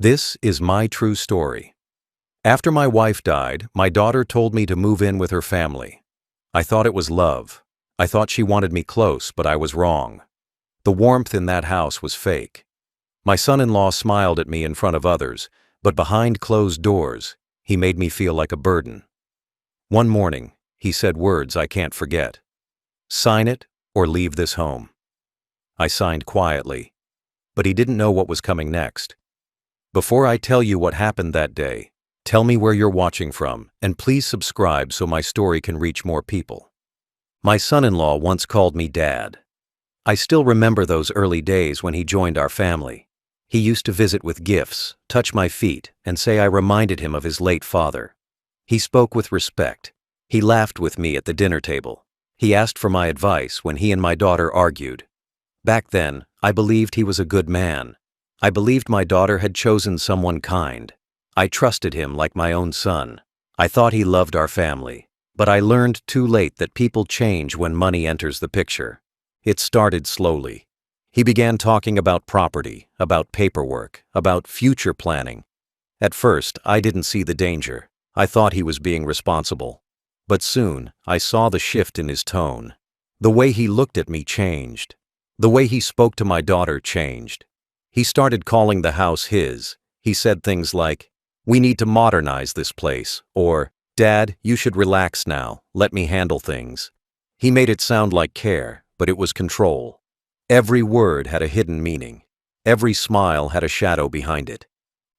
This is my true story. After my wife died, my daughter told me to move in with her family. I thought it was love. I thought she wanted me close, but I was wrong. The warmth in that house was fake. My son-in-law smiled at me in front of others, but behind closed doors, he made me feel like a burden. One morning, he said words I can't forget. "Sign it or leave this home." I signed quietly, but he didn't know what was coming next. Before I tell you what happened that day, tell me where you're watching from, and please subscribe so my story can reach more people. My son-in-law once called me Dad. I still remember those early days when he joined our family. He used to visit with gifts, touch my feet, and say I reminded him of his late father. He spoke with respect. He laughed with me at the dinner table. He asked for my advice when he and my daughter argued. Back then, I believed he was a good man. I believed my daughter had chosen someone kind. I trusted him like my own son. I thought he loved our family. But I learned too late that people change when money enters the picture. It started slowly. He began talking about property, about paperwork, about future planning. At first, I didn't see the danger. I thought he was being responsible. But soon, I saw the shift in his tone. The way he looked at me changed. The way he spoke to my daughter changed. He started calling the house his. He said things like, "We need to modernize this place," or, "Dad, you should relax now, let me handle things." He made it sound like care, but it was control. Every word had a hidden meaning. Every smile had a shadow behind it.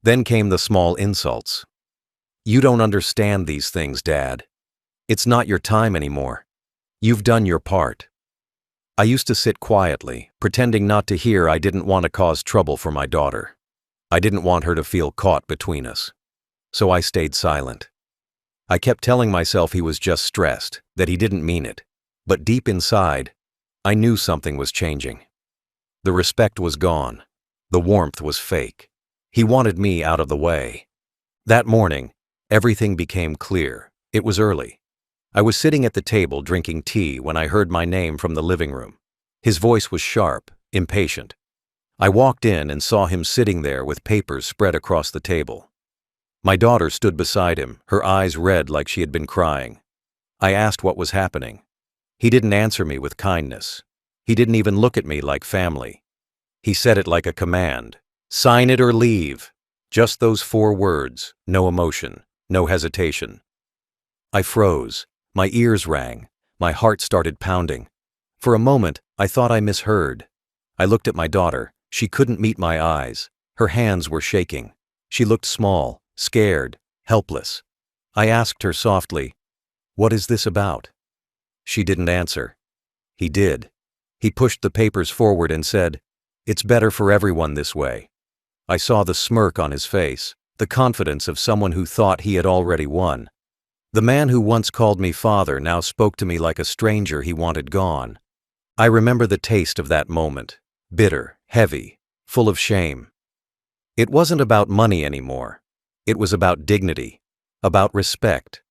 Then came the small insults. "You don't understand these things, Dad. It's not your time anymore. You've done your part." I used to sit quietly, pretending not to hear. I didn't want to cause trouble for my daughter. I didn't want her to feel caught between us. So I stayed silent. I kept telling myself he was just stressed, that he didn't mean it. But deep inside, I knew something was changing. The respect was gone. The warmth was fake. He wanted me out of the way. That morning, everything became clear. It was early. I was sitting at the table drinking tea when I heard my name from the living room. His voice was sharp, impatient. I walked in and saw him sitting there with papers spread across the table. My daughter stood beside him, her eyes red like she had been crying. I asked what was happening. He didn't answer me with kindness. He didn't even look at me like family. He said it like a command. "Sign it or leave." Just those 4 words, no emotion, no hesitation. I froze. My ears rang. My heart started pounding. For a moment, I thought I misheard. I looked at my daughter. She couldn't meet my eyes. Her hands were shaking. She looked small, scared, helpless. I asked her softly, "What is this about?" She didn't answer. He did. He pushed the papers forward and said, "It's better for everyone this way." I saw the smirk on his face, the confidence of someone who thought he had already won. The man who once called me father now spoke to me like a stranger he wanted gone. I remember the taste of that moment, bitter, heavy, full of shame. It wasn't about money anymore. It was about dignity, about respect,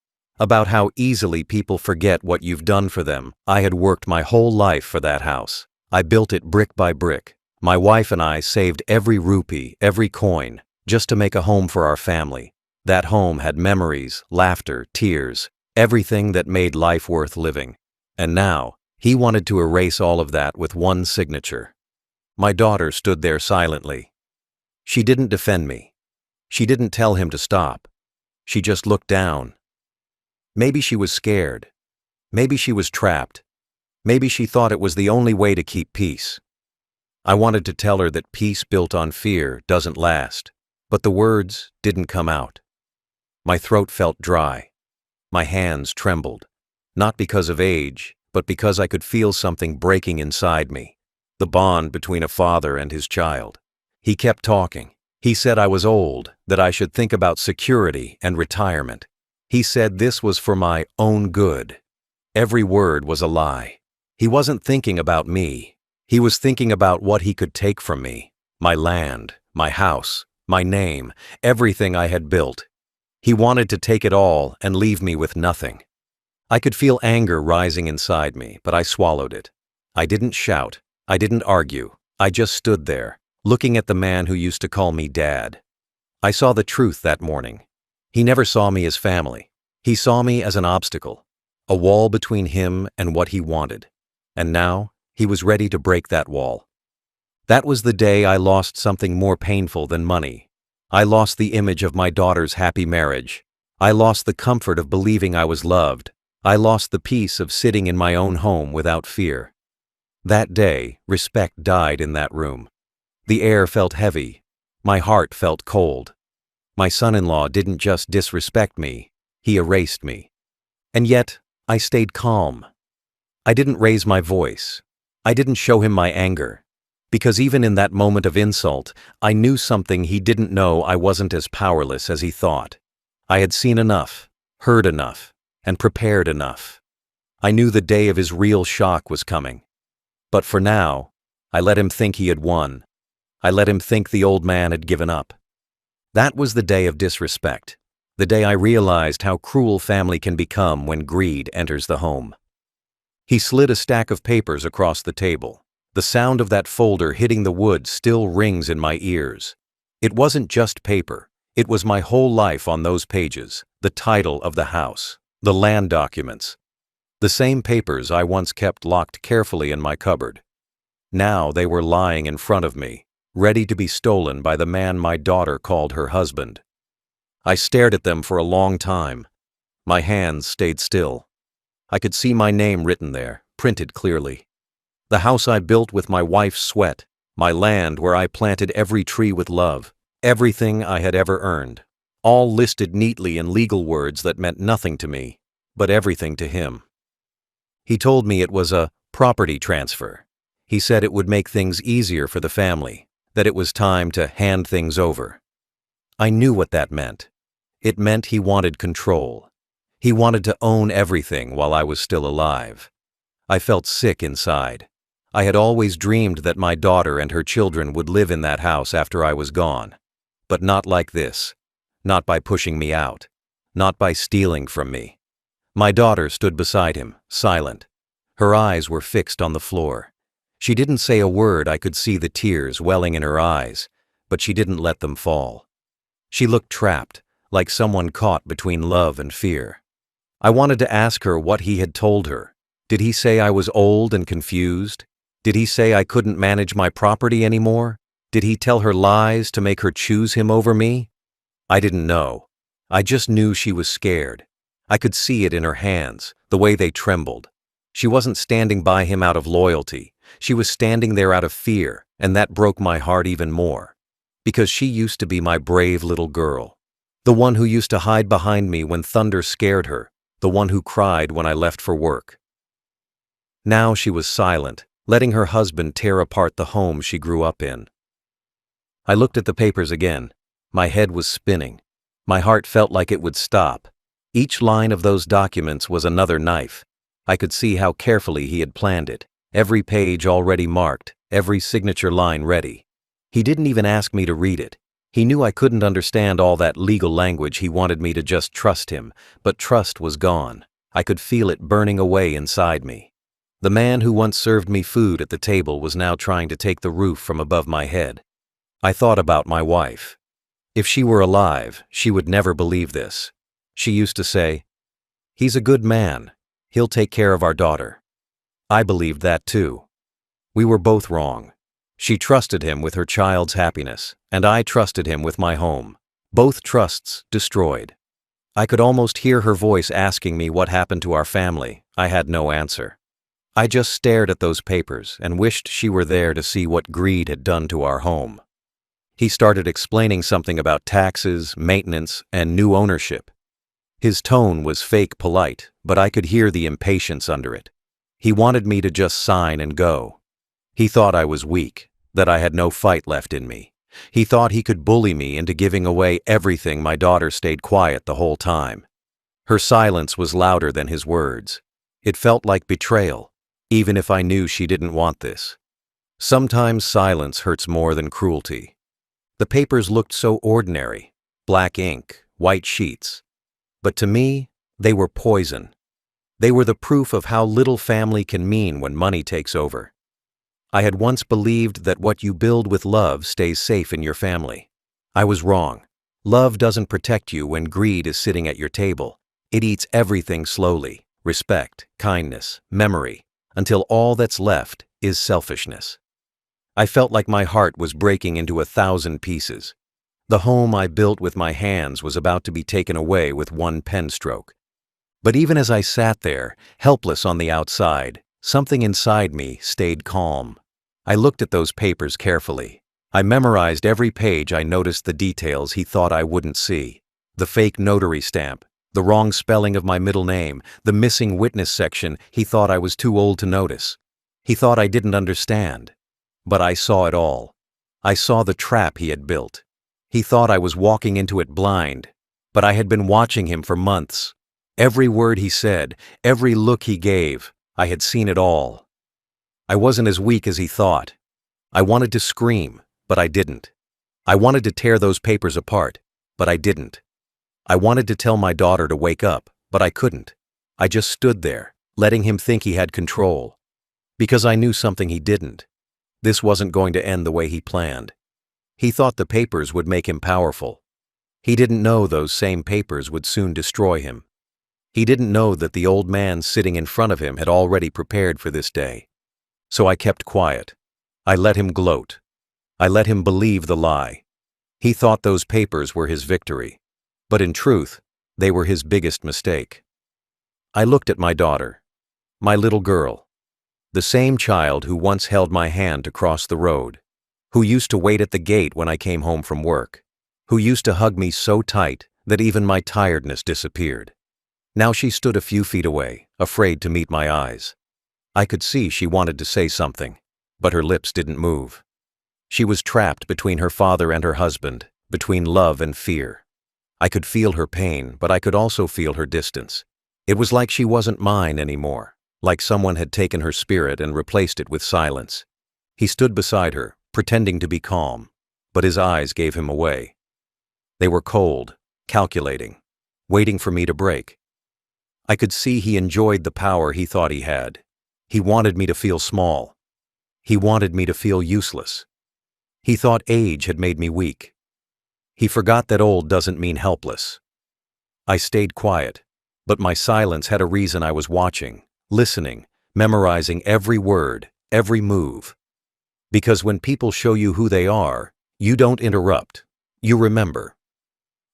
about how easily people forget what you've done for them. I had worked my whole life for that house. I built it brick by brick. My wife and I saved every rupee, every coin, just to make a home for our family. That home had memories, laughter, tears, everything that made life worth living. And now, he wanted to erase all of that with one signature. My daughter stood there silently. She didn't defend me. She didn't tell him to stop. She just looked down. Maybe she was scared. Maybe she was trapped. Maybe she thought it was the only way to keep peace. I wanted to tell her that peace built on fear doesn't last, but the words didn't come out. My throat felt dry. My hands trembled, not because of age, but because I could feel something breaking inside me, the bond between a father and his child. He kept talking. He said I was old, that I should think about security and retirement. He said this was for my own good. Every word was a lie. He wasn't thinking about me. He was thinking about what he could take from me, my land, my house, my name, everything I had built. He wanted to take it all and leave me with nothing. I could feel anger rising inside me, but I swallowed it. I didn't shout. I didn't argue. I just stood there, looking at the man who used to call me Dad. I saw the truth that morning. He never saw me as family. He saw me as an obstacle, a wall between him and what he wanted. And now, he was ready to break that wall. That was the day I lost something more painful than money. I lost the image of my daughter's happy marriage. I lost the comfort of believing I was loved. I lost the peace of sitting in my own home without fear. That day, respect died in that room. The air felt heavy. My heart felt cold. My son-in-law didn't just disrespect me, he erased me. And yet, I stayed calm. I didn't raise my voice. I didn't show him my anger. Because even in that moment of insult, I knew something he didn't know. I wasn't as powerless as he thought. I had seen enough, heard enough, and prepared enough. I knew the day of his real shock was coming. But for now, I let him think he had won. I let him think the old man had given up. That was the day of disrespect, the day I realized how cruel family can become when greed enters the home. He slid a stack of papers across the table. The sound of that folder hitting the wood still rings in my ears. It wasn't just paper. It was my whole life on those pages, the title of the house, the land documents. The same papers I once kept locked carefully in my cupboard. Now they were lying in front of me, ready to be stolen by the man my daughter called her husband. I stared at them for a long time. My hands stayed still. I could see my name written there, printed clearly. The house I built with my wife's sweat, my land where I planted every tree with love, everything I had ever earned, all listed neatly in legal words that meant nothing to me, but everything to him. He told me it was a property transfer. He said it would make things easier for the family, that it was time to hand things over. I knew what that meant. It meant he wanted control. He wanted to own everything while I was still alive. I felt sick inside. I had always dreamed that my daughter and her children would live in that house after I was gone. But not like this. Not by pushing me out. Not by stealing from me. My daughter stood beside him, silent. Her eyes were fixed on the floor. She didn't say a word. I could see the tears welling in her eyes, but she didn't let them fall. She looked trapped, like someone caught between love and fear. I wanted to ask her what he had told her. Did he say I was old and confused? Did he say I couldn't manage my property anymore? Did he tell her lies to make her choose him over me? I didn't know. I just knew she was scared. I could see it in her hands, the way they trembled. She wasn't standing by him out of loyalty. She was standing there out of fear, and that broke my heart even more. Because she used to be my brave little girl. The one who used to hide behind me when thunder scared her. The one who cried when I left for work. Now she was silent, letting her husband tear apart the home she grew up in. I looked at the papers again. My head was spinning. My heart felt like it would stop. Each line of those documents was another knife. I could see how carefully he had planned it. Every page already marked, every signature line ready. He didn't even ask me to read it. He knew I couldn't understand all that legal language. He wanted me to just trust him, but trust was gone. I could feel it burning away inside me. The man who once served me food at the table was now trying to take the roof from above my head. I thought about my wife. If she were alive, she would never believe this. She used to say, "He's a good man. He'll take care of our daughter." I believed that too. We were both wrong. She trusted him with her child's happiness, and I trusted him with my home. Both trusts destroyed. I could almost hear her voice asking me what happened to our family. I had no answer. I just stared at those papers and wished she were there to see what greed had done to our home. He started explaining something about taxes, maintenance, and new ownership. His tone was fake polite, but I could hear the impatience under it. He wanted me to just sign and go. He thought I was weak, that I had no fight left in me. He thought he could bully me into giving away everything. My daughter stayed quiet the whole time. Her silence was louder than his words. It felt like betrayal, even if I knew she didn't want this. Sometimes silence hurts more than cruelty. The papers looked so ordinary, black ink, white sheets. But to me, they were poison. They were the proof of how little family can mean when money takes over. I had once believed that what you build with love stays safe in your family. I was wrong. Love doesn't protect you when greed is sitting at your table. It eats everything slowly: respect, kindness, memory, until all that's left is selfishness. I felt like my heart was breaking into 1,000 pieces. The home I built with my hands was about to be taken away with one pen stroke. But even as I sat there, helpless on the outside, something inside me stayed calm. I looked at those papers carefully. I memorized every page. I noticed the details he thought I wouldn't see. The fake notary stamp, the wrong spelling of my middle name, the missing witness section he thought I was too old to notice. He thought I didn't understand. But I saw it all. I saw the trap he had built. He thought I was walking into it blind, but I had been watching him for months. Every word he said, every look he gave, I had seen it all. I wasn't as weak as he thought. I wanted to scream, but I didn't. I wanted to tear those papers apart, but I didn't. I wanted to tell my daughter to wake up, but I couldn't. I just stood there, letting him think he had control. Because I knew something he didn't. This wasn't going to end the way he planned. He thought the papers would make him powerful. He didn't know those same papers would soon destroy him. He didn't know that the old man sitting in front of him had already prepared for this day. So I kept quiet. I let him gloat. I let him believe the lie. He thought those papers were his victory. But in truth, they were his biggest mistake. I looked at my daughter, my little girl, the same child who once held my hand to cross the road, who used to wait at the gate when I came home from work, who used to hug me so tight that even my tiredness disappeared. Now she stood a few feet away, afraid to meet my eyes. I could see she wanted to say something, but her lips didn't move. She was trapped between her father and her husband, between love and fear. I could feel her pain, but I could also feel her distance. It was like she wasn't mine anymore, like someone had taken her spirit and replaced it with silence. He stood beside her, pretending to be calm, but his eyes gave him away. They were cold, calculating, waiting for me to break. I could see he enjoyed the power he thought he had. He wanted me to feel small. He wanted me to feel useless. He thought age had made me weak. He forgot that old doesn't mean helpless. I stayed quiet, but my silence had a reason. I was watching, listening, memorizing every word, every move. Because when people show you who they are, you don't interrupt, you remember.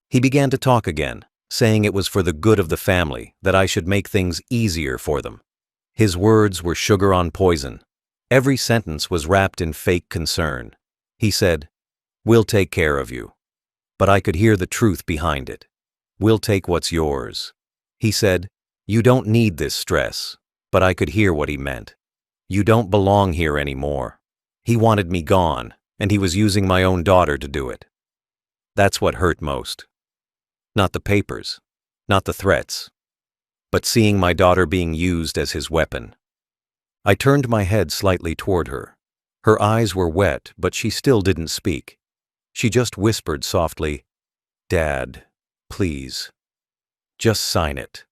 He began to talk again, saying it was for the good of the family, that I should make things easier for them. His words were sugar on poison. Every sentence was wrapped in fake concern. He said, "We'll take care of you." But I could hear the truth behind it. "We'll take what's yours." He said, "You don't need this stress." But I could hear what he meant. "You don't belong here anymore." He wanted me gone, and he was using my own daughter to do it. That's what hurt most. Not the papers, not the threats, but seeing my daughter being used as his weapon. I turned my head slightly toward her. Her eyes were wet, but she still didn't speak. She just whispered softly, "Dad, please, just sign it."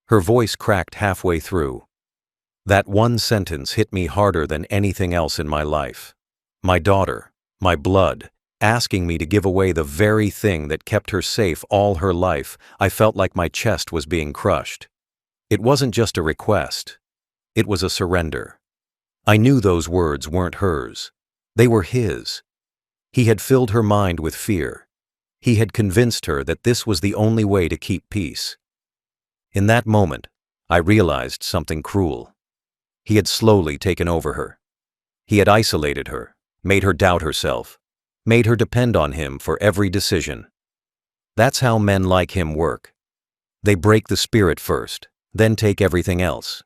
Her voice cracked halfway through. That one sentence hit me harder than anything else in my life. My daughter, my blood, asking me to give away the very thing that kept her safe all her life. I felt like my chest was being crushed. It wasn't just a request. It was a surrender. I knew those words weren't hers. They were his. He had filled her mind with fear. He had convinced her that this was the only way to keep peace. In that moment, I realized something cruel. He had slowly taken over her. He had isolated her, made her doubt herself, made her depend on him for every decision. That's how men like him work. They break the spirit first, then take everything else.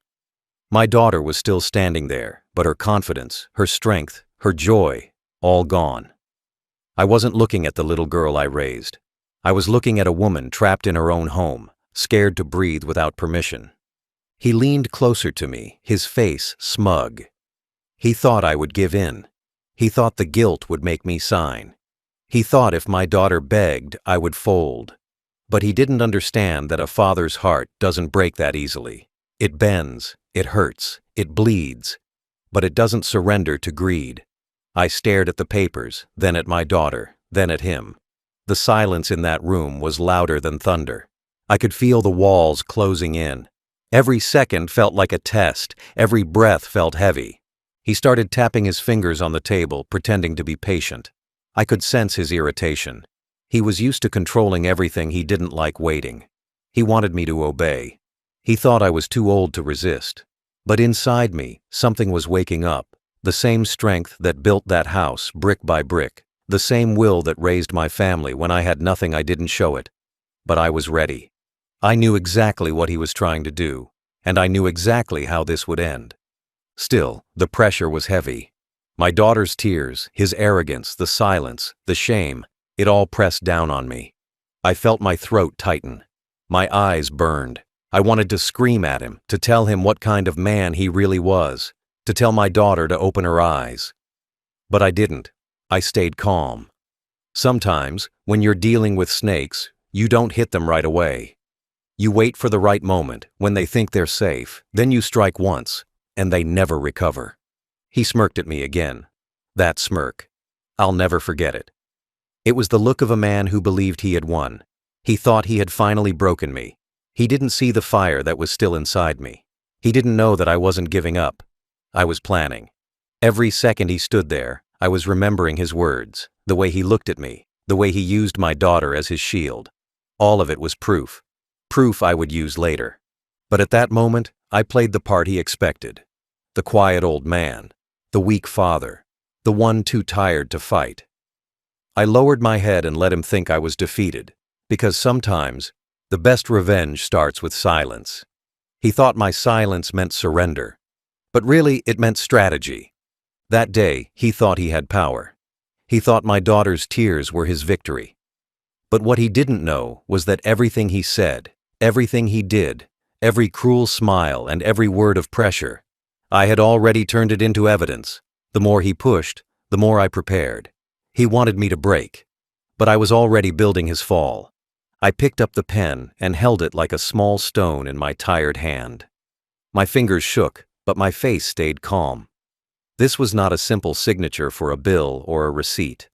My daughter was still standing there, but her confidence, her strength, her joy, all gone. I wasn't looking at the little girl I raised. I was looking at a woman trapped in her own home, scared to breathe without permission. He leaned closer to me, his face smug. He thought I would give in. He thought the guilt would make me sign. He thought if my daughter begged, I would fold. But he didn't understand that a father's heart doesn't break that easily. It bends, it hurts, it bleeds, but it doesn't surrender to greed. I stared at the papers, then at my daughter, then at him. The silence in that room was louder than thunder. I could feel the walls closing in. Every second felt like a test. Every breath felt heavy. He started tapping his fingers on the table, pretending to be patient. I could sense his irritation. He was used to controlling everything. He didn't like waiting. He wanted me to obey. He thought I was too old to resist. But inside me, something was waking up. The same strength that built that house brick by brick. The same will that raised my family when I had nothing. I didn't show it. But I was ready. I knew exactly what he was trying to do, and I knew exactly how this would end. Still, the pressure was heavy. My daughter's tears, his arrogance, the silence, the shame, it all pressed down on me. I felt my throat tighten. My eyes burned. I wanted to scream at him, to tell him what kind of man he really was, to tell my daughter to open her eyes. But I didn't. I stayed calm. Sometimes, when you're dealing with snakes, you don't hit them right away. You wait for the right moment, when they think they're safe, then you strike once, and they never recover. He smirked at me again. That smirk. I'll never forget it. It was the look of a man who believed he had won. He thought he had finally broken me. He didn't see the fire that was still inside me. He didn't know that I wasn't giving up. I was planning. Every second he stood there, I was remembering his words, the way he looked at me, the way he used my daughter as his shield. All of it was proof. Proof I would use later. But at that moment, I played the part he expected. The quiet old man, the weak father, the one too tired to fight. I lowered my head and let him think I was defeated, because sometimes, the best revenge starts with silence. He thought my silence meant surrender, but really it meant strategy. That day, he thought he had power. He thought my daughter's tears were his victory. But what he didn't know was that everything he said, everything he did, every cruel smile and every word of pressure, I had already turned it into evidence. The more he pushed, the more I prepared. He wanted me to break, but I was already building his fall. I picked up the pen and held it like a small stone in my tired hand. My fingers shook, but my face stayed calm. This was not a simple signature for a bill or a receipt.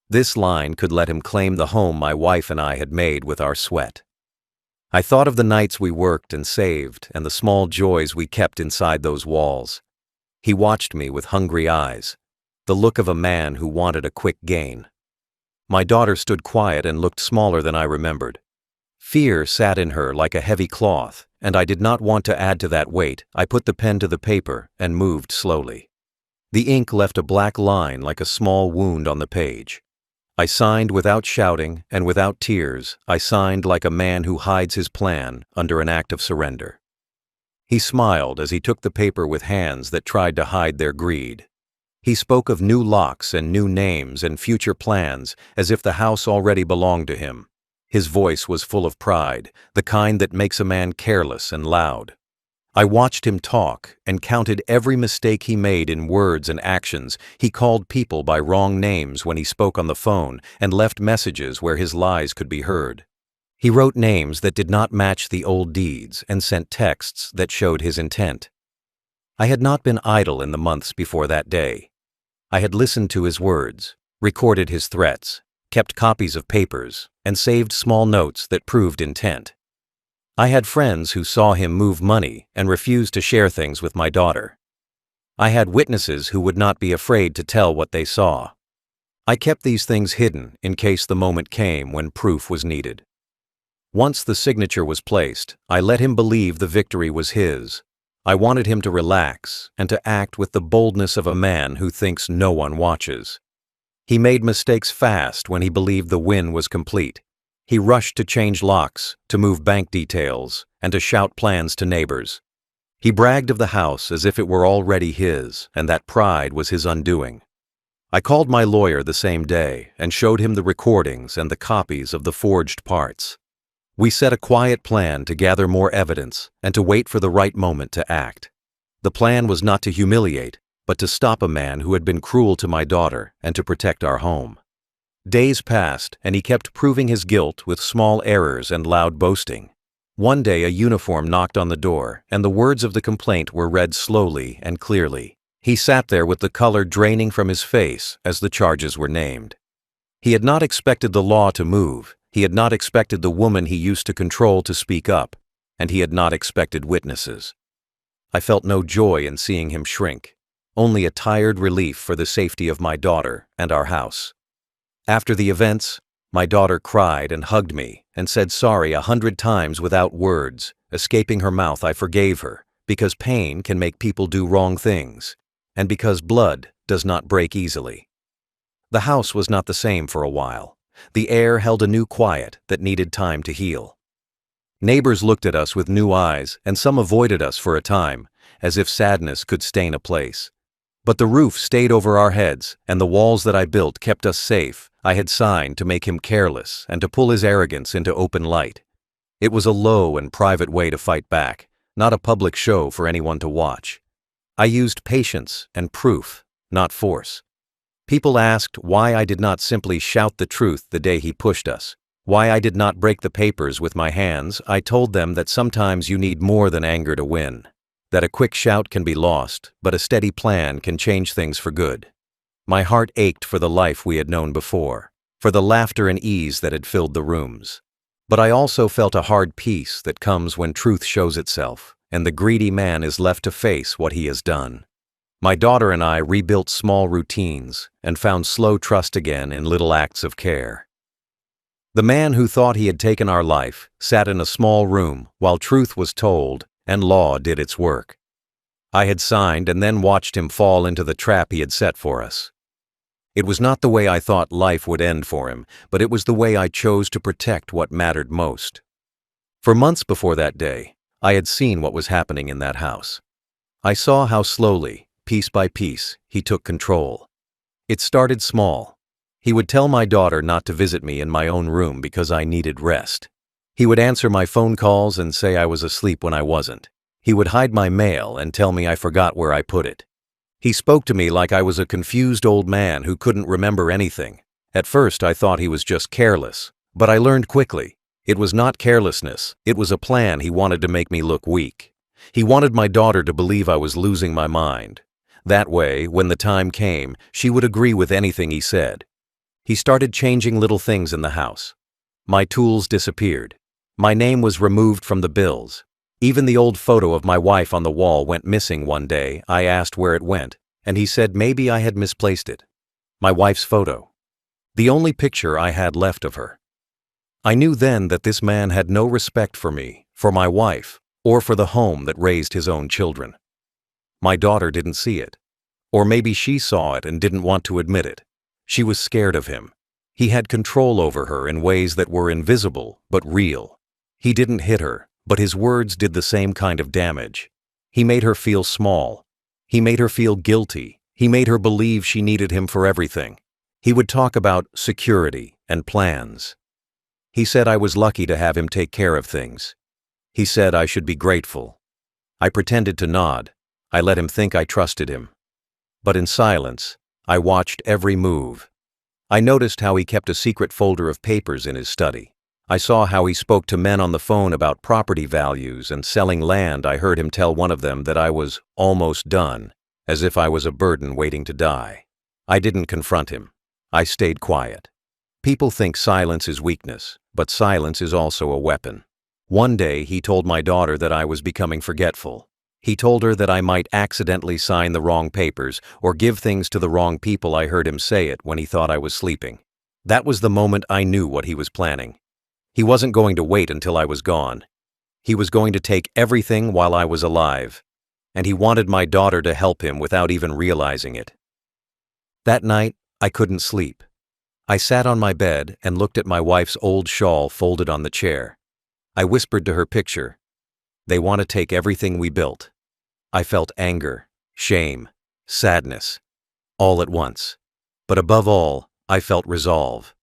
This line could let him claim the home my wife and I had made with our sweat. I thought of the nights we worked and saved and the small joys we kept inside those walls. He watched me with hungry eyes, the look of a man who wanted a quick gain. My daughter stood quiet and looked smaller than I remembered. Fear sat in her like a heavy cloth, and I did not want to add to that weight. I put the pen to the paper and moved slowly. The ink left a black line like a small wound on the page. I signed without shouting and without tears. I signed like a man who hides his plan under an act of surrender. He smiled as he took the paper with hands that tried to hide their greed. He spoke of new locks and new names and future plans as if the house already belonged to him. His voice was full of pride, the kind that makes a man careless and loud. I watched him talk and counted every mistake he made in words and actions. He called people by wrong names when he spoke on the phone and left messages where his lies could be heard. He wrote names that did not match the old deeds and sent texts that showed his intent. I had not been idle in the months before that day. I had listened to his words, recorded his threats, kept copies of papers, and saved small notes that proved intent. I had friends who saw him move money and refused to share things with my daughter. I had witnesses who would not be afraid to tell what they saw. I kept these things hidden in case the moment came when proof was needed. Once the signature was placed, I let him believe the victory was his. I wanted him to relax and to act with the boldness of a man who thinks no one watches. He made mistakes fast when he believed the win was complete. He rushed to change locks, to move bank details, and to shout plans to neighbors. He bragged of the house as if it were already his, and that pride was his undoing. I called my lawyer the same day and showed him the recordings and the copies of the forged parts. We set a quiet plan to gather more evidence and to wait for the right moment to act. The plan was not to humiliate, but to stop a man who had been cruel to my daughter and to protect our home. Days passed, and he kept proving his guilt with small errors and loud boasting. One day a uniform knocked on the door, and the words of the complaint were read slowly and clearly. He sat there with the color draining from his face as the charges were named. He had not expected the law to move, he had not expected the woman he used to control to speak up, and he had not expected witnesses. I felt no joy in seeing him shrink, only a tired relief for the safety of my daughter and our house. After the events, my daughter cried and hugged me and said sorry 100 times without words. Escaping her mouth, I forgave her, because pain can make people do wrong things, and because blood does not break easily. The house was not the same for a while. The air held a new quiet that needed time to heal. Neighbors looked at us with new eyes, and some avoided us for a time, as if sadness could stain a place. But the roof stayed over our heads, and the walls that I built kept us safe. I had signed to make him careless and to pull his arrogance into open light. It was a low and private way to fight back, not a public show for anyone to watch. I used patience and proof, not force. People asked why I did not simply shout the truth the day he pushed us, why I did not break the papers with my hands. I told them that sometimes you need more than anger to win, that a quick shout can be lost, but a steady plan can change things for good. My heart ached for the life we had known before, for the laughter and ease that had filled the rooms. But I also felt a hard peace that comes when truth shows itself, and the greedy man is left to face what he has done. My daughter and I rebuilt small routines and found slow trust again in little acts of care. The man who thought he had taken our life sat in a small room while truth was told and law did its work. I had signed and then watched him fall into the trap he had set for us. It was not the way I thought life would end for him, but it was the way I chose to protect what mattered most. For months before that day, I had seen what was happening in that house. I saw how slowly, piece by piece, he took control. It started small. He would tell my daughter not to visit me in my own room because I needed rest. He would answer my phone calls and say I was asleep when I wasn't. He would hide my mail and tell me I forgot where I put it. He spoke to me like I was a confused old man who couldn't remember anything. At first I thought he was just careless, but I learned quickly. It was not carelessness, it was a plan. He wanted to make me look weak. He wanted my daughter to believe I was losing my mind. That way, when the time came, she would agree with anything he said. He started changing little things in the house. My tools disappeared. My name was removed from the bills. Even the old photo of my wife on the wall went missing one day. I asked where it went, and he said maybe I had misplaced it. My wife's photo. The only picture I had left of her. I knew then that this man had no respect for me, for my wife, or for the home that raised his own children. My daughter didn't see it. Or maybe she saw it and didn't want to admit it. She was scared of him. He had control over her in ways that were invisible but real. He didn't hit her, but his words did the same kind of damage. He made her feel small. He made her feel guilty. He made her believe she needed him for everything. He would talk about security and plans. He said I was lucky to have him take care of things. He said I should be grateful. I pretended to nod. I let him think I trusted him. But in silence, I watched every move. I noticed how he kept a secret folder of papers in his study. I saw how he spoke to men on the phone about property values and selling land. I heard him tell one of them that I was almost done, as if I was a burden waiting to die. I didn't confront him. I stayed quiet. People think silence is weakness, but silence is also a weapon. One day he told my daughter that I was becoming forgetful. He told her that I might accidentally sign the wrong papers or give things to the wrong people. I heard him say it when he thought I was sleeping. That was the moment I knew what he was planning. He wasn't going to wait until I was gone. He was going to take everything while I was alive, and he wanted my daughter to help him without even realizing it. That night, I couldn't sleep. I sat on my bed and looked at my wife's old shawl folded on the chair. I whispered to her picture, "They want to take everything we built." I felt anger, shame, sadness, all at once. But above all, I felt resolve.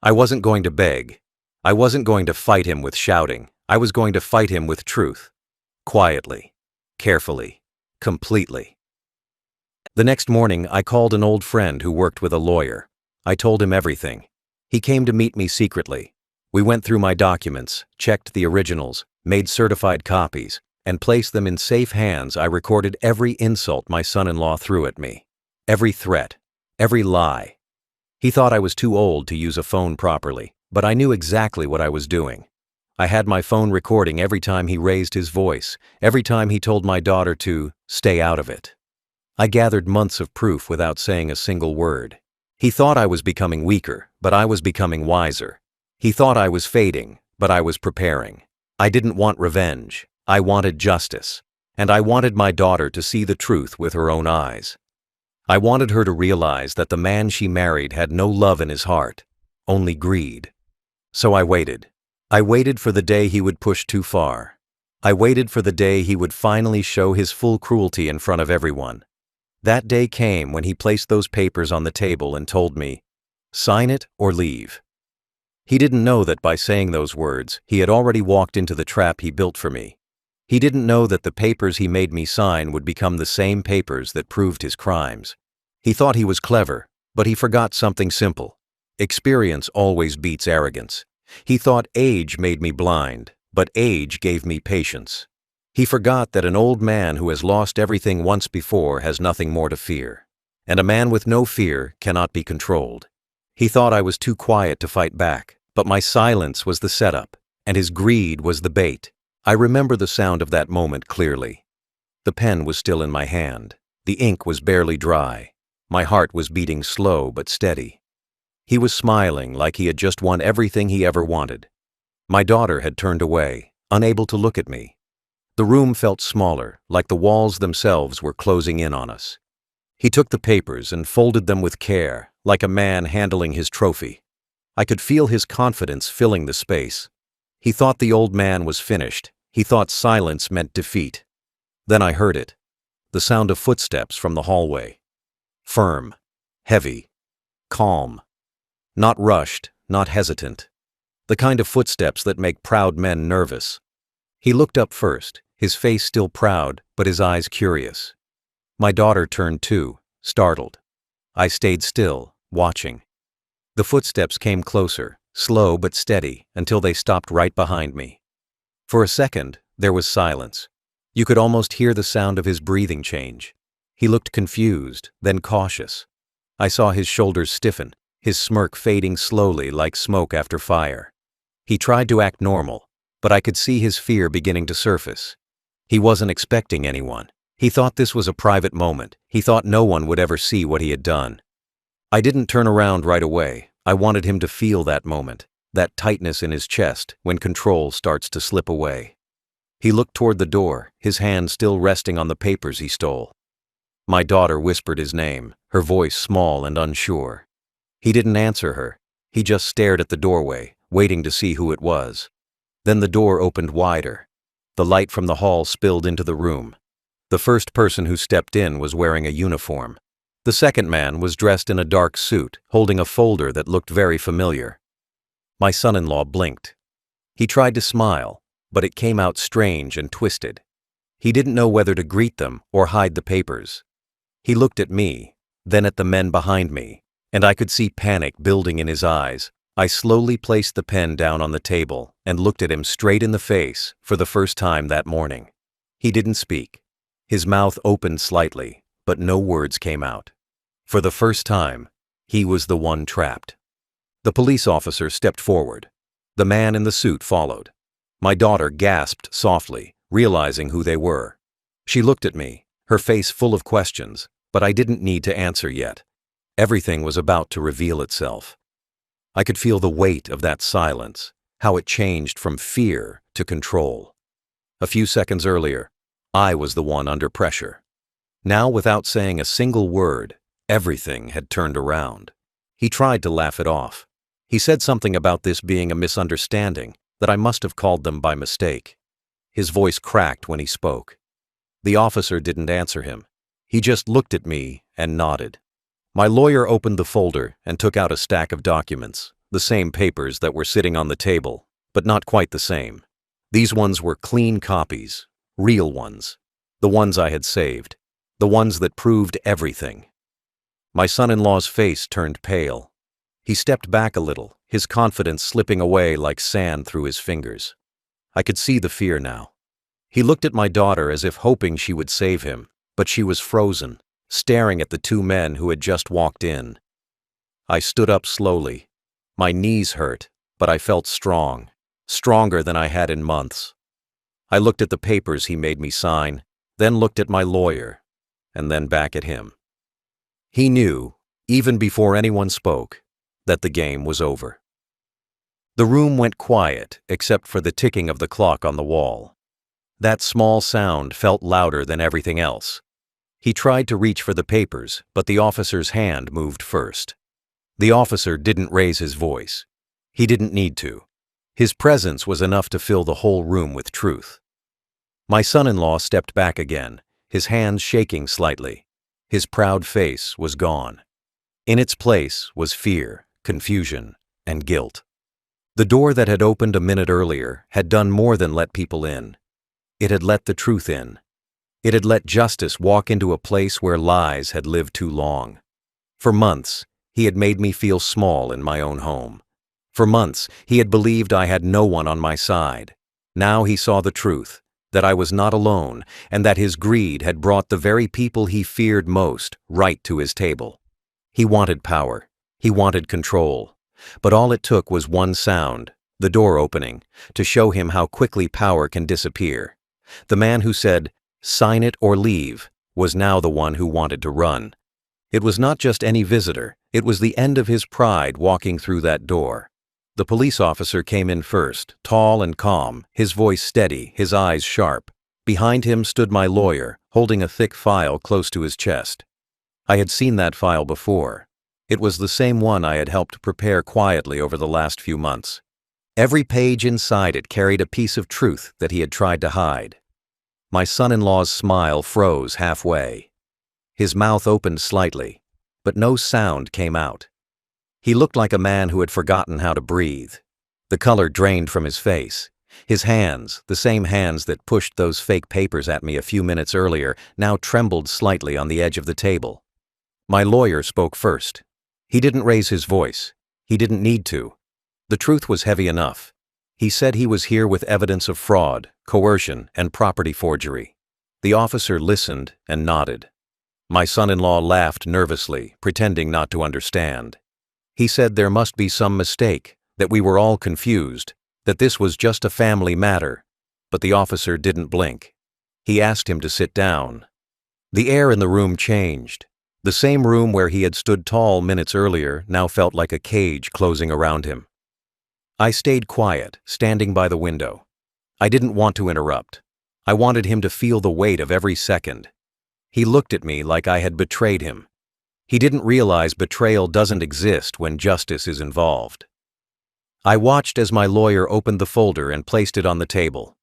I wasn't going to beg. I wasn't going to fight him with shouting. I was going to fight him with truth. Quietly, carefully, completely. The next morning, I called an old friend who worked with a lawyer. I told him everything. He came to meet me secretly. We went through my documents, checked the originals, made certified copies, and placed them in safe hands. I recorded every insult my son-in-law threw at me, every threat, every lie. He thought I was too old to use a phone properly, but I knew exactly what I was doing. I had my phone recording every time he raised his voice, every time he told my daughter to stay out of it. I gathered months of proof without saying a single word. He thought I was becoming weaker, but I was becoming wiser. He thought I was fading, but I was preparing. I didn't want revenge. I wanted justice. And I wanted my daughter to see the truth with her own eyes. I wanted her to realize that the man she married had no love in his heart, only greed. So I waited. I waited for the day he would push too far. I waited for the day he would finally show his full cruelty in front of everyone. That day came when he placed those papers on the table and told me, "Sign it or leave." He didn't know that by saying those words, he had already walked into the trap he built for me. He didn't know that the papers he made me sign would become the same papers that proved his crimes. He thought he was clever, but he forgot something simple. Experience always beats arrogance. He thought age made me blind, but age gave me patience. He forgot that an old man who has lost everything once before has nothing more to fear. And a man with no fear cannot be controlled. He thought I was too quiet to fight back, but my silence was the setup, and his greed was the bait. I remember the sound of that moment clearly. The pen was still in my hand. The ink was barely dry. My heart was beating slow but steady. He was smiling like he had just won everything he ever wanted. My daughter had turned away, unable to look at me. The room felt smaller, like the walls themselves were closing in on us. He took the papers and folded them with care, like a man handling his trophy. I could feel his confidence filling the space. He thought the old man was finished. He thought silence meant defeat. Then I heard it. The sound of footsteps from the hallway. Firm, heavy, calm. Not rushed, not hesitant. The kind of footsteps that make proud men nervous. He looked up first, his face still proud, but his eyes curious. My daughter turned too, startled. I stayed still, watching. The footsteps came closer, slow but steady, until they stopped right behind me. For a second, there was silence. You could almost hear the sound of his breathing change. He looked confused, then cautious. I saw his shoulders stiffen, his smirk fading slowly like smoke after fire. He tried to act normal, but I could see his fear beginning to surface. He wasn't expecting anyone. He thought this was a private moment. He thought no one would ever see what he had done. I didn't turn around right away. I wanted him to feel that moment, that tightness in his chest when control starts to slip away. He looked toward the door, his hand still resting on the papers he stole. My daughter whispered his name, her voice small and unsure. He didn't answer her. He just stared at the doorway, waiting to see who it was. Then the door opened wider. The light from the hall spilled into the room. The first person who stepped in was wearing a uniform. The second man was dressed in a dark suit, holding a folder that looked very familiar. My son-in-law blinked. He tried to smile, but it came out strange and twisted. He didn't know whether to greet them or hide the papers. He looked at me, then at the men behind me, and I could see panic building in his eyes. I slowly placed the pen down on the table and looked at him straight in the face for the first time that morning. He didn't speak. His mouth opened slightly, but no words came out. For the first time, he was the one trapped. The police officer stepped forward. The man in the suit followed. My daughter gasped softly, realizing who they were. She looked at me, her face full of questions, but I didn't need to answer yet. Everything was about to reveal itself. I could feel the weight of that silence, how it changed from fear to control. A few seconds earlier, I was the one under pressure. Now, without saying a single word, everything had turned around. He tried to laugh it off. He said something about this being a misunderstanding, that I must have called them by mistake. His voice cracked when he spoke. The officer didn't answer him. He just looked at me and nodded. My lawyer opened the folder and took out a stack of documents, the same papers that were sitting on the table, but not quite the same. These ones were clean copies, real ones, the ones I had saved, the ones that proved everything. My son-in-law's face turned pale. He stepped back a little, his confidence slipping away like sand through his fingers. I could see the fear now. He looked at my daughter as if hoping she would save him, but she was frozen, staring at the two men who had just walked in. I stood up slowly. My knees hurt, but I felt strong, stronger than I had in months. I looked at the papers he made me sign, then looked at my lawyer, and then back at him. He knew, even before anyone spoke, that the game was over. The room went quiet except for the ticking of the clock on the wall. That small sound felt louder than everything else. He tried to reach for the papers, but the officer's hand moved first. The officer didn't raise his voice. He didn't need to. His presence was enough to fill the whole room with truth. My son-in-law stepped back again, his hands shaking slightly. His proud face was gone. In its place was fear, confusion, and guilt. The door that had opened a minute earlier had done more than let people in. It had let the truth in. It had let justice walk into a place where lies had lived too long. For months, he had made me feel small in my own home. For months, he had believed I had no one on my side. Now he saw the truth, that I was not alone, and that his greed had brought the very people he feared most right to his table. He wanted power. He wanted control. But all it took was one sound, the door opening, to show him how quickly power can disappear. The man who said, "Sign it or leave," was now the one who wanted to run. It was not just any visitor, it was the end of his pride walking through that door. The police officer came in first, tall and calm, his voice steady, his eyes sharp. Behind him stood my lawyer, holding a thick file close to his chest. I had seen that file before. It was the same one I had helped prepare quietly over the last few months. Every page inside it carried a piece of truth that he had tried to hide. My son-in-law's smile froze halfway. His mouth opened slightly, but no sound came out. He looked like a man who had forgotten how to breathe. The color drained from his face. His hands, the same hands that pushed those fake papers at me a few minutes earlier, now trembled slightly on the edge of the table. My lawyer spoke first. He didn't raise his voice. He didn't need to. The truth was heavy enough. He said he was here with evidence of fraud, coercion, and property forgery. The officer listened and nodded. My son-in-law laughed nervously, pretending not to understand. He said there must be some mistake, that we were all confused, that this was just a family matter, but the officer didn't blink. He asked him to sit down. The air in the room changed. The same room where he had stood tall minutes earlier now felt like a cage closing around him. I stayed quiet, standing by the window. I didn't want to interrupt. I wanted him to feel the weight of every second. He looked at me like I had betrayed him. He didn't realize betrayal doesn't exist when justice is involved. I watched as my lawyer opened the folder and placed it on the table.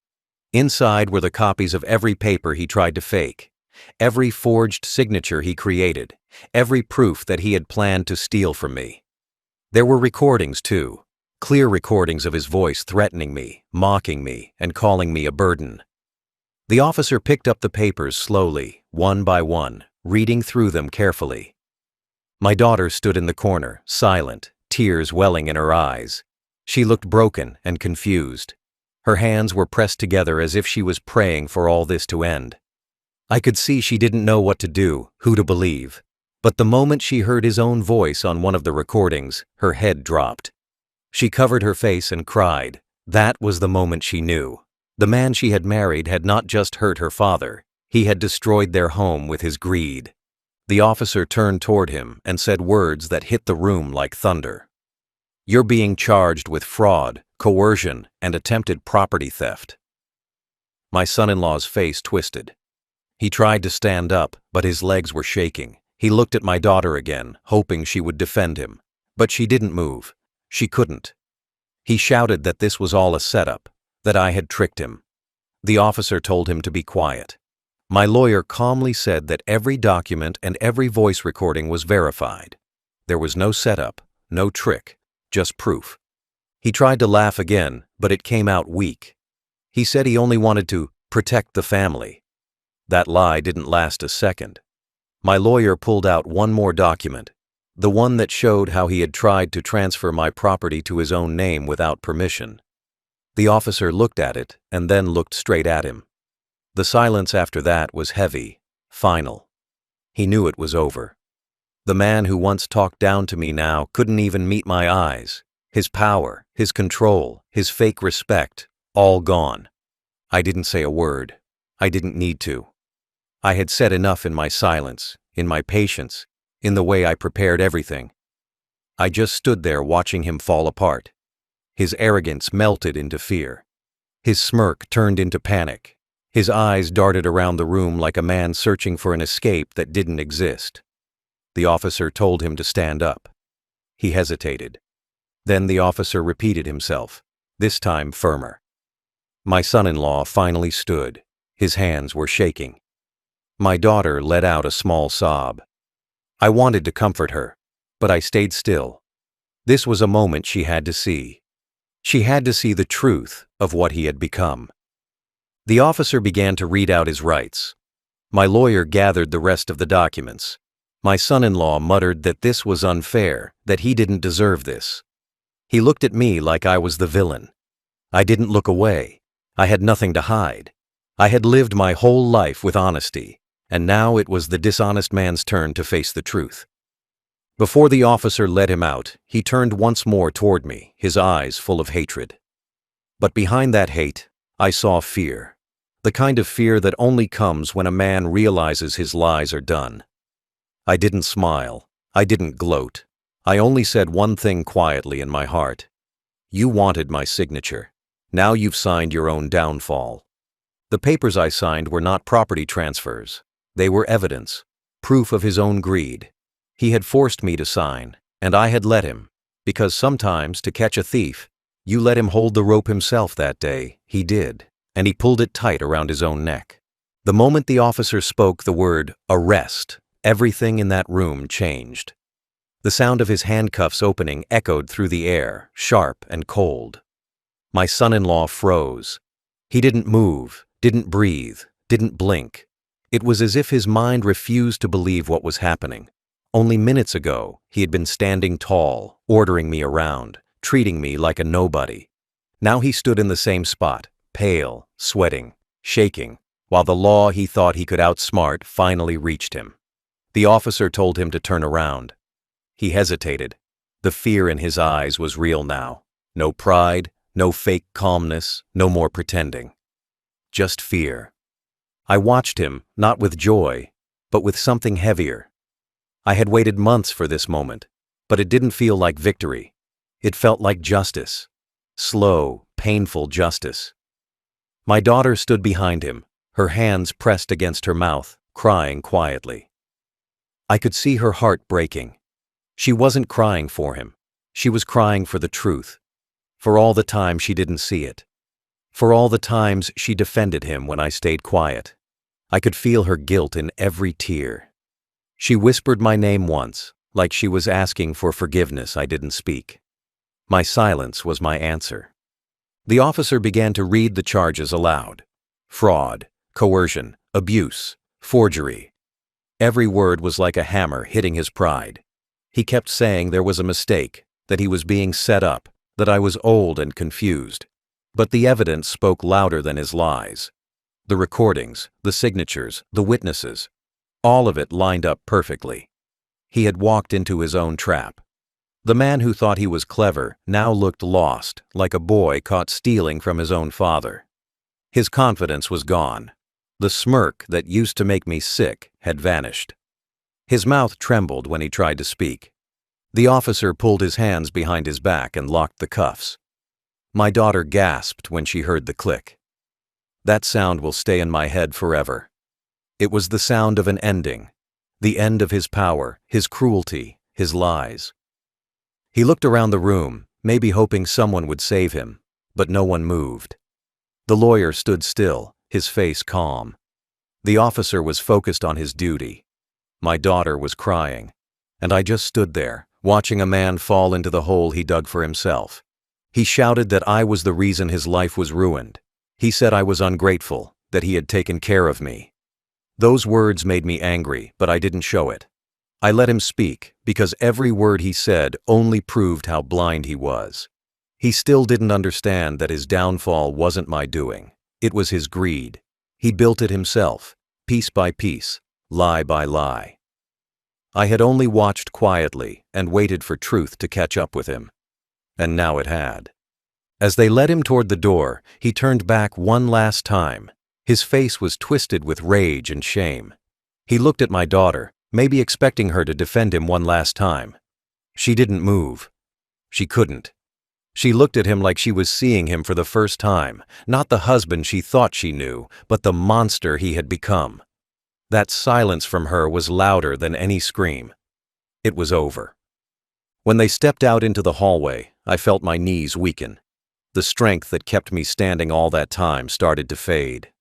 Inside were the copies of every paper he tried to fake, every forged signature he created, every proof that he had planned to steal from me. There were recordings, too, clear recordings of his voice threatening me, mocking me, and calling me a burden. The officer picked up the papers slowly, one by one, reading through them carefully. My daughter stood in the corner, silent, tears welling in her eyes. She looked broken and confused. Her hands were pressed together as if she was praying for all this to end. I could see she didn't know what to do, who to believe. But the moment she heard his own voice on one of the recordings, her head dropped. She covered her face and cried. That was the moment she knew. The man she had married had not just hurt her father, he had destroyed their home with his greed. The officer turned toward him and said words that hit the room like thunder. "You're being charged with fraud, coercion, and attempted property theft." My son-in-law's face twisted. He tried to stand up, but his legs were shaking. He looked at my daughter again, hoping she would defend him. But she didn't move. She couldn't. He shouted that this was all a setup, that I had tricked him. The officer told him to be quiet. My lawyer calmly said that every document and every voice recording was verified. There was no setup, no trick, just proof. He tried to laugh again, but it came out weak. He said he only wanted to protect the family. That lie didn't last a second. My lawyer pulled out one more document, the one that showed how he had tried to transfer my property to his own name without permission. The officer looked at it and then looked straight at him. The silence after that was heavy, final. He knew it was over. The man who once talked down to me now couldn't even meet my eyes. His power, his control, his fake respect, all gone. I didn't say a word. I didn't need to. I had said enough in my silence, in my patience, in the way I prepared everything. I just stood there watching him fall apart. His arrogance melted into fear. His smirk turned into panic. His eyes darted around the room like a man searching for an escape that didn't exist. The officer told him to stand up. He hesitated. Then the officer repeated himself, this time firmer. My son-in-law finally stood. His hands were shaking. My daughter let out a small sob. I wanted to comfort her, but I stayed still. This was a moment she had to see. She had to see the truth of what he had become. The officer began to read out his rights. My lawyer gathered the rest of the documents. My son-in-law muttered that this was unfair, that he didn't deserve this. He looked at me like I was the villain. I didn't look away. I had nothing to hide. I had lived my whole life with honesty, and now it was the dishonest man's turn to face the truth. Before the officer let him out, he turned once more toward me, his eyes full of hatred. But behind that hate, I saw fear. The kind of fear that only comes when a man realizes his lies are done. I didn't smile. I didn't gloat. I only said one thing quietly in my heart. You wanted my signature. Now you've signed your own downfall. The papers I signed were not property transfers. They were evidence, proof of his own greed. He had forced me to sign, and I had let him, because sometimes to catch a thief, you let him hold the rope himself. That day, he did, and he pulled it tight around his own neck. The moment the officer spoke the word arrest, everything in that room changed. The sound of his handcuffs opening echoed through the air, sharp and cold. My son-in-law froze. He didn't move, didn't breathe, didn't blink. It was as if his mind refused to believe what was happening. Only minutes ago, he had been standing tall, ordering me around, treating me like a nobody. Now he stood in the same spot, pale, sweating, shaking, while the law he thought he could outsmart finally reached him. The officer told him to turn around. He hesitated. The fear in his eyes was real now. No pride, no fake calmness, no more pretending. Just fear. I watched him, not with joy, but with something heavier. I had waited months for this moment, but it didn't feel like victory. It felt like justice. Slow, painful justice. My daughter stood behind him, her hands pressed against her mouth, crying quietly. I could see her heart breaking. She wasn't crying for him. She was crying for the truth. For all the time she didn't see it. For all the times she defended him when I stayed quiet. I could feel her guilt in every tear. She whispered my name once, like she was asking for forgiveness I didn't speak. My silence was my answer. The officer began to read the charges aloud. Fraud, coercion, abuse, forgery. Every word was like a hammer hitting his pride. He kept saying there was a mistake, that he was being set up, that I was old and confused. But the evidence spoke louder than his lies. The recordings, the signatures, the witnesses, all of it lined up perfectly. He had walked into his own trap. The man who thought he was clever now looked lost, like a boy caught stealing from his own father. His confidence was gone. The smirk that used to make me sick had vanished. His mouth trembled when he tried to speak. The officer pulled his hands behind his back and locked the cuffs. My daughter gasped when she heard the click. That sound will stay in my head forever. It was the sound of an ending, the end of his power, his cruelty, his lies. He looked around the room, maybe hoping someone would save him, but no one moved. The lawyer stood still, his face calm. The officer was focused on his duty. My daughter was crying, and I just stood there, watching a man fall into the hole he dug for himself. He shouted that I was the reason his life was ruined. He said I was ungrateful, that he had taken care of me. Those words made me angry, but I didn't show it. I let him speak, because every word he said only proved how blind he was. He still didn't understand that his downfall wasn't my doing. It was his greed. He built it himself, piece by piece, lie by lie. I had only watched quietly and waited for truth to catch up with him. And now it had. As they led him toward the door, he turned back one last time. His face was twisted with rage and shame. He looked at my daughter, maybe expecting her to defend him one last time. She didn't move. She couldn't. She looked at him like she was seeing him for the first time, not the husband she thought she knew, but the monster he had become. That silence from her was louder than any scream. It was over. When they stepped out into the hallway, I felt my knees weaken. The strength that kept me standing all that time started to fade.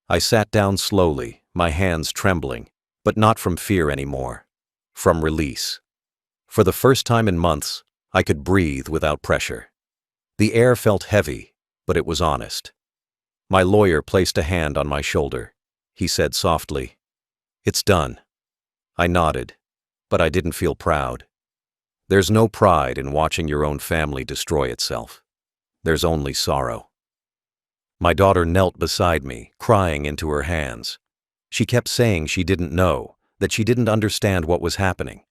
I sat down slowly, my hands trembling, but not from fear anymore. From release. For the first time in months, I could breathe without pressure. The air felt heavy, but it was honest. My lawyer placed a hand on my shoulder. He said softly, "It's done." I nodded, but I didn't feel proud. There's no pride in watching your own family destroy itself. There's only sorrow. My daughter knelt beside me, crying into her hands. She kept saying she didn't know, that she didn't understand what was happening.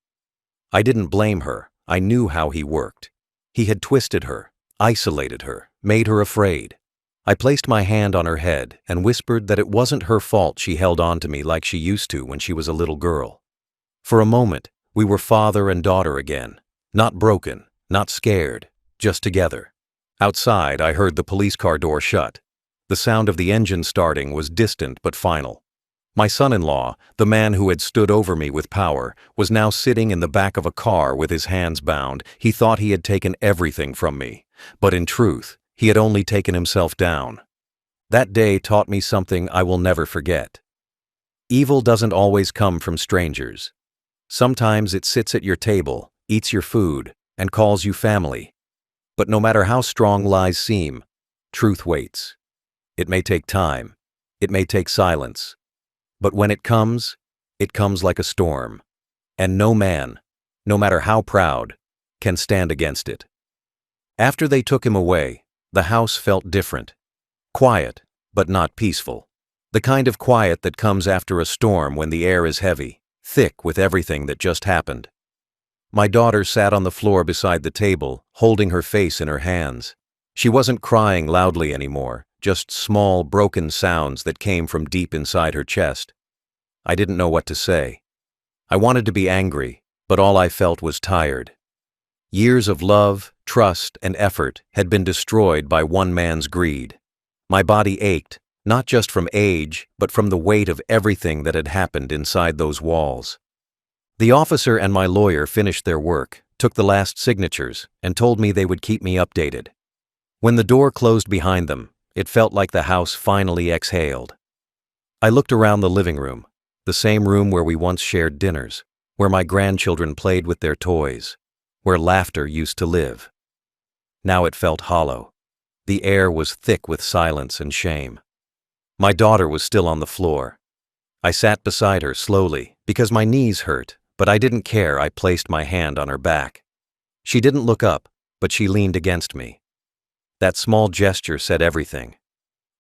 I didn't blame her. I knew how he worked. He had twisted her, isolated her, made her afraid. I placed my hand on her head and whispered that it wasn't her fault she held on to me like she used to when she was a little girl. For a moment, we were father and daughter again, not broken, not scared, just together. Outside, I heard the police car door shut. The sound of the engine starting was distant but final. My son-in-law, the man who had stood over me with power, was now sitting in the back of a car with his hands bound. He thought he had taken everything from me, but in truth, he had only taken himself down. That day taught me something I will never forget. Evil doesn't always come from strangers. Sometimes it sits at your table, eats your food, and calls you family. But no matter how strong lies seem, truth waits. It may take time. It may take silence. But when it comes like a storm. And no man, no matter how proud, can stand against it. After they took him away, the house felt different. Quiet, but not peaceful. The kind of quiet that comes after a storm when the air is heavy, thick with everything that just happened. My daughter sat on the floor beside the table, holding her face in her hands. She wasn't crying loudly anymore, just small, broken sounds that came from deep inside her chest. I didn't know what to say. I wanted to be angry, but all I felt was tired. Years of love, trust, and effort had been destroyed by one man's greed. My body ached, not just from age, but from the weight of everything that had happened inside those walls. The officer and my lawyer finished their work, took the last signatures, and told me they would keep me updated. When the door closed behind them, it felt like the house finally exhaled. I looked around the living room, the same room where we once shared dinners, where my grandchildren played with their toys, where laughter used to live. Now it felt hollow. The air was thick with silence and shame. My daughter was still on the floor. I sat beside her slowly, because my knees hurt, but I didn't care. I placed my hand on her back. She didn't look up, but she leaned against me. That small gesture said everything.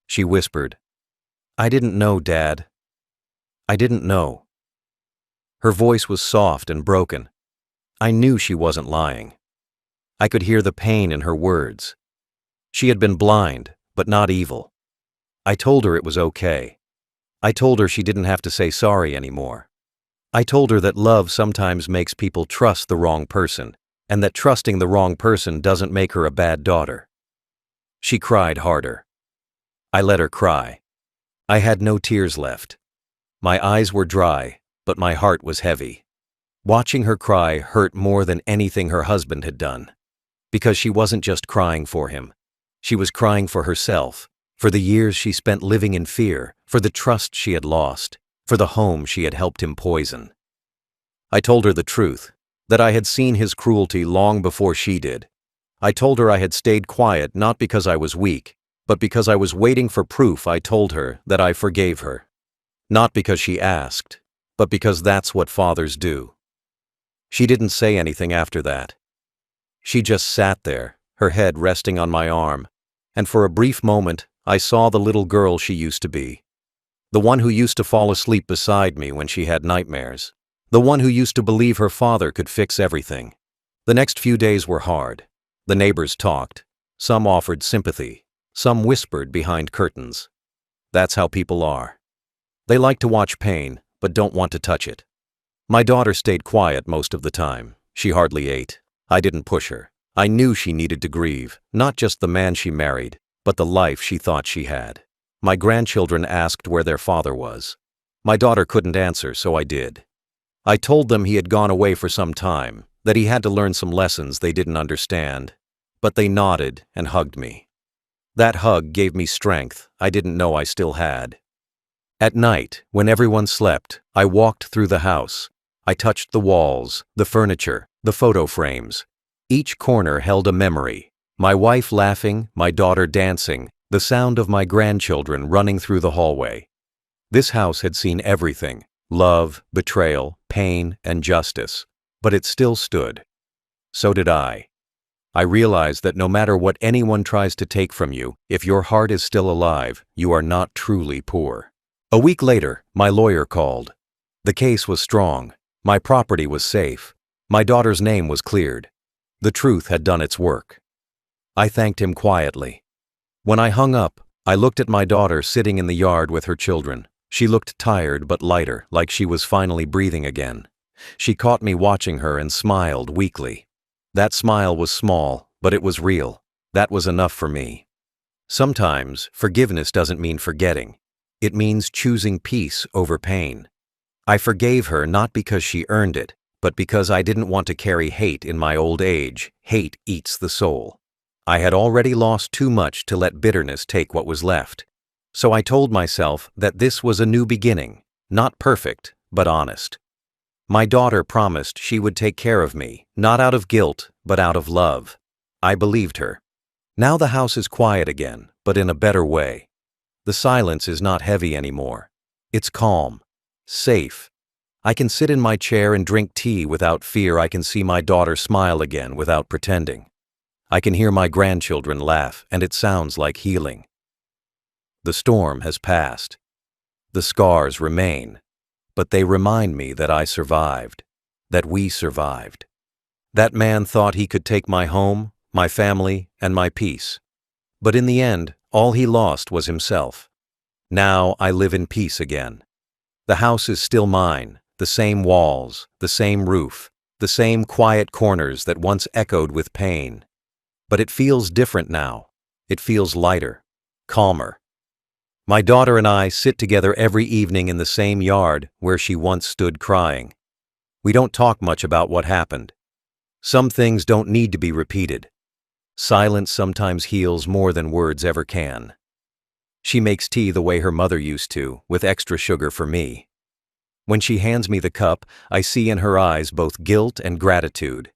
She whispered, "I didn't know, Dad. I didn't know." Her voice was soft and broken. I knew she wasn't lying. I could hear the pain in her words. She had been blind, but not evil. I told her it was okay. I told her she didn't have to say sorry anymore. I told her that love sometimes makes people trust the wrong person, and that trusting the wrong person doesn't make her a bad daughter. She cried harder. I let her cry. I had no tears left. My eyes were dry, but my heart was heavy. Watching her cry hurt more than anything her husband had done. Because she wasn't just crying for him. She was crying for herself, for the years she spent living in fear, for the trust she had lost, for the home she had helped him poison. I told her the truth, that I had seen his cruelty long before she did. I told her I had stayed quiet not because I was weak, but because I was waiting for proof. I told her that I forgave her. Not because she asked, but because that's what fathers do. She didn't say anything after that. She just sat there, her head resting on my arm, and for a brief moment, I saw the little girl she used to be. The one who used to fall asleep beside me when she had nightmares. The one who used to believe her father could fix everything. The next few days were hard. The neighbors talked. Some offered sympathy. Some whispered behind curtains. That's how people are. They like to watch pain, but don't want to touch it. My daughter stayed quiet most of the time. She hardly ate. I didn't push her. I knew she needed to grieve, not just the man she married, but the life she thought she had. My grandchildren asked where their father was. My daughter couldn't answer, so I did. I told them he had gone away for some time, that he had to learn some lessons they didn't understand, but they nodded and hugged me. That hug gave me strength I didn't know I still had. At night, when everyone slept, I walked through the house. I touched the walls, the furniture, the photo frames. Each corner held a memory. My wife laughing, my daughter dancing, the sound of my grandchildren running through the hallway. This house had seen everything: love, betrayal, pain, and justice. But it still stood. So did I. I realized that no matter what anyone tries to take from you, if your heart is still alive, you are not truly poor. A week later, my lawyer called. The case was strong. My property was safe. My daughter's name was cleared. The truth had done its work. I thanked him quietly. When I hung up, I looked at my daughter sitting in the yard with her children. She looked tired but lighter, like she was finally breathing again. She caught me watching her and smiled weakly. That smile was small, but it was real. That was enough for me. Sometimes, forgiveness doesn't mean forgetting. It means choosing peace over pain. I forgave her not because she earned it, but because I didn't want to carry hate in my old age. Hate eats the soul. I had already lost too much to let bitterness take what was left. So I told myself that this was a new beginning, not perfect, but honest. My daughter promised she would take care of me, not out of guilt, but out of love. I believed her. Now the house is quiet again, but in a better way. The silence is not heavy anymore. It's calm, safe. I can sit in my chair and drink tea without fear. I can see my daughter smile again without pretending. I can hear my grandchildren laugh, and it sounds like healing. The storm has passed. The scars remain, but they remind me that I survived, that we survived. That man thought he could take my home, my family, and my peace. But in the end, all he lost was himself. Now I live in peace again. The house is still mine, the same walls, the same roof, the same quiet corners that once echoed with pain. But it feels different now. It feels lighter, calmer. My daughter and I sit together every evening in the same yard where she once stood crying. We don't talk much about what happened. Some things don't need to be repeated. Silence sometimes heals more than words ever can. She makes tea the way her mother used to, with extra sugar for me. When she hands me the cup, I see in her eyes both guilt and gratitude.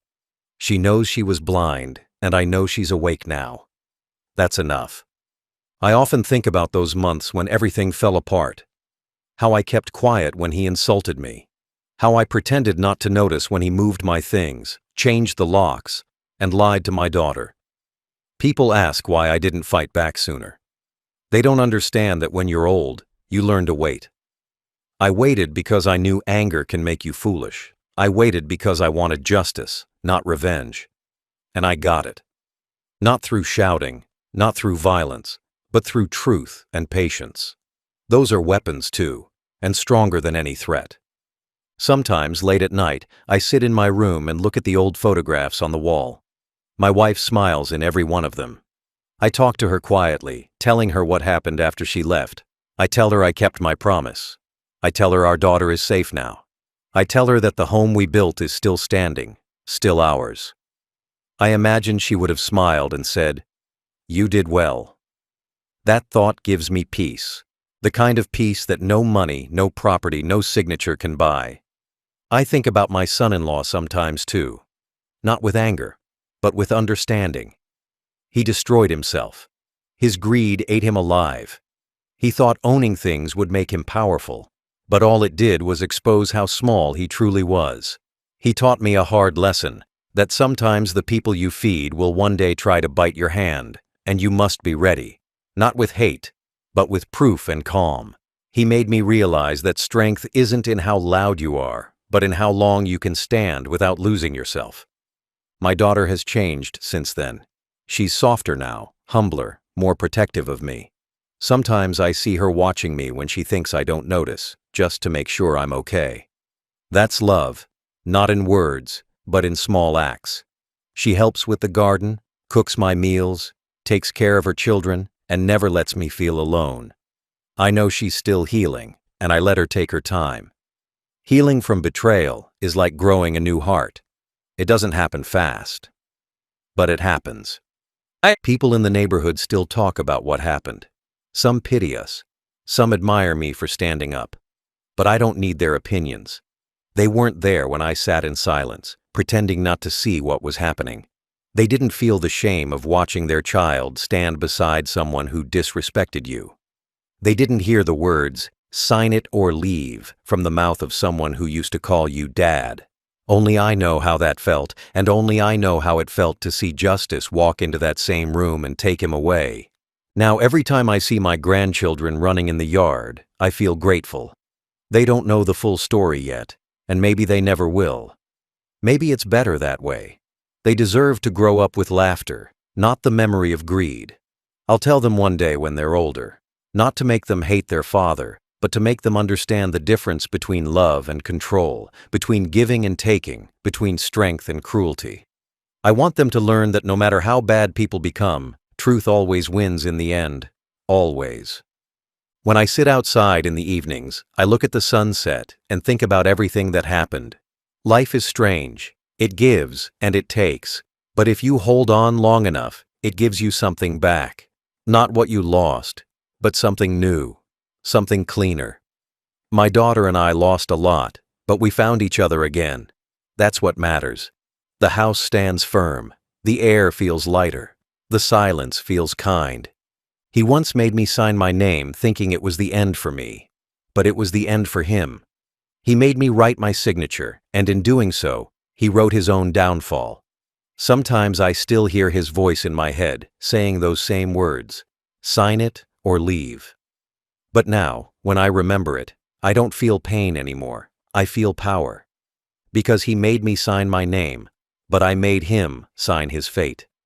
She knows she was blind, and I know she's awake now. That's enough. I often think about those months when everything fell apart. How I kept quiet when he insulted me. How I pretended not to notice when he moved my things, changed the locks, and lied to my daughter. People ask why I didn't fight back sooner. They don't understand that when you're old, you learn to wait. I waited because I knew anger can make you foolish. I waited because I wanted justice, not revenge. And I got it. Not through shouting, not through violence, but through truth and patience. Those are weapons too, and stronger than any threat. Sometimes, late at night, I sit in my room and look at the old photographs on the wall. My wife smiles in every one of them. I talk to her quietly, telling her what happened after she left. I tell her I kept my promise. I tell her our daughter is safe now. I tell her that the home we built is still standing, still ours. I imagine she would have smiled and said, "You did well." That thought gives me peace, the kind of peace that no money, no property, no signature can buy. I think about my son-in-law sometimes too, not with anger, but with understanding. He destroyed himself. His greed ate him alive. He thought owning things would make him powerful, but all it did was expose how small he truly was. He taught me a hard lesson, that sometimes the people you feed will one day try to bite your hand, and you must be ready. Not with hate, but with proof and calm. He made me realize that strength isn't in how loud you are, but in how long you can stand without losing yourself. My daughter has changed since then. She's softer now, humbler, more protective of me. Sometimes I see her watching me when she thinks I don't notice, just to make sure I'm okay. That's love, not in words, but in small acts. She helps with the garden, cooks my meals, takes care of her children, and never lets me feel alone. I know she's still healing, and I let her take her time. Healing from betrayal is like growing a new heart. It doesn't happen fast, but it happens. People in the neighborhood still talk about what happened. Some pity us. Some admire me for standing up. But I don't need their opinions. They weren't there when I sat in silence, pretending not to see what was happening. They didn't feel the shame of watching their child stand beside someone who disrespected you. They didn't hear the words, "Sign it or leave," from the mouth of someone who used to call you dad. Only I know how that felt, and only I know how it felt to see justice walk into that same room and take him away. Now every time I see my grandchildren running in the yard, I feel grateful. They don't know the full story yet, and maybe they never will. Maybe it's better that way. They deserve to grow up with laughter, not the memory of greed. I'll tell them one day when they're older, not to make them hate their father, but to make them understand the difference between love and control, between giving and taking, between strength and cruelty. I want them to learn that no matter how bad people become, truth always wins in the end. Always. When I sit outside in the evenings, I look at the sunset and think about everything that happened. Life is strange. It gives and it takes. But if you hold on long enough, it gives you something back. Not what you lost, but something new, something cleaner. My daughter and I lost a lot, but we found each other again. That's what matters. The house stands firm. The air feels lighter. The silence feels kind. He once made me sign my name thinking it was the end for me, but it was the end for him. He made me write my signature, and in doing so, he wrote his own downfall. Sometimes I still hear his voice in my head, saying those same words, "Sign it or leave." But now, when I remember it, I don't feel pain anymore. I feel power. Because he made me sign my name, but I made him sign his fate.